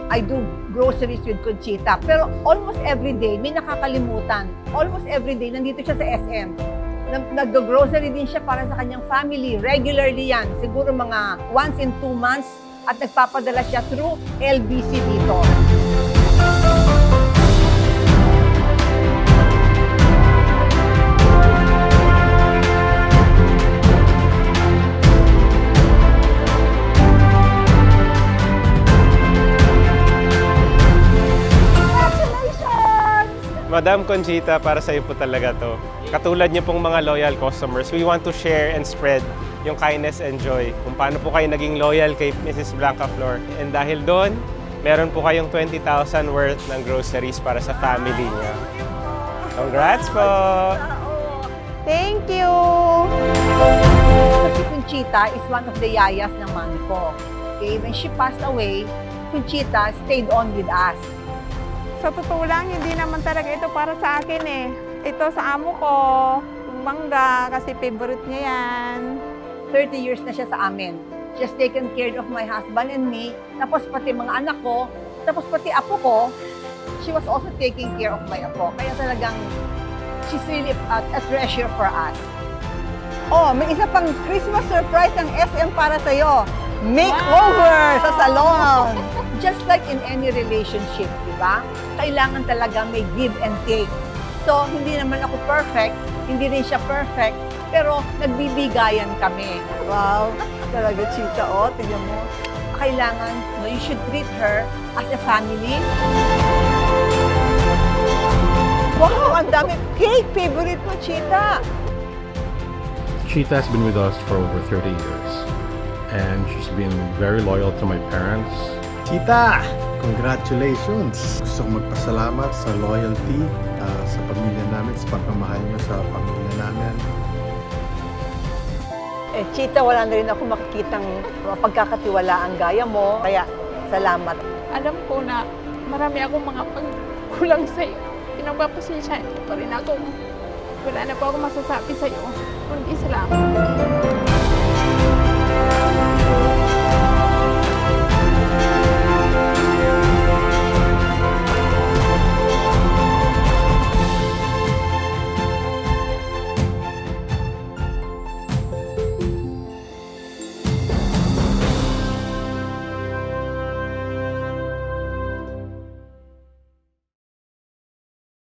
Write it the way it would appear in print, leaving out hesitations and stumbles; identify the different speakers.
Speaker 1: I do groceries with Conchita. Pero almost every day, may nakakalimutan. Almost every day, nandito siya sa SM. Nag-grocery din siya para sa kanyang family. Regularly yan. Siguro mga once in 2 months. At nagpapadala siya through LBC dito.
Speaker 2: Madam Conchita, para sa iyo po talaga to. Katulad niyo pong mga loyal customers, we want to share and spread yung kindness and joy. Kung paano po kayo naging loyal kay Mrs. Blanca Flor. And dahil doon, meron po kayong 20,000 worth ng groceries para sa family niya. Congrats po!
Speaker 3: Thank you!
Speaker 1: Si Conchita is one of the yayas ng mami ko. Okay, when she passed away, Conchita stayed on with us.
Speaker 3: Sa totoo lang, hindi naman talaga ito para sa akin eh. Ito sa amo ko, yung mangga, kasi favorite niya yan.
Speaker 1: 30 years na siya sa amin. She has taken care of my husband and me, tapos pati mga anak ko, tapos pati apo ko, she was also taking care of my apo. Kaya talagang, she's really a treasure for us. Oh, may isa pang Christmas surprise ng SM para sa'yo. Makeover sa salon! Just like in any relationship, di ba? Kailangan talaga may give and take. So, hindi naman ako perfect, hindi rin siya perfect, pero nagbibigayan kami. Wow, talaga chika, oh, tingnan mo. Kailangan, no, you should treat her as a family. Wow, ang dami. Cake, favorite mo, Chita.
Speaker 4: Chita has been with us for over 30 years, and she's been very loyal to my parents.
Speaker 5: Chita, congratulations! Gusto kong magpasalamat sa loyalty sa pamilya namin, sa pagmamahal niyo sa pamilya namin.
Speaker 1: Eh, Chita, wala na rin ako makikitang pagkakatiwalaan gaya mo. Kaya, salamat.
Speaker 6: Alam ko na marami akong mga pagkulang sa'yo. Pinagpapasensyahan ko pa rin ako. Wala na po ako masasabi sa'yo, kundi salamat.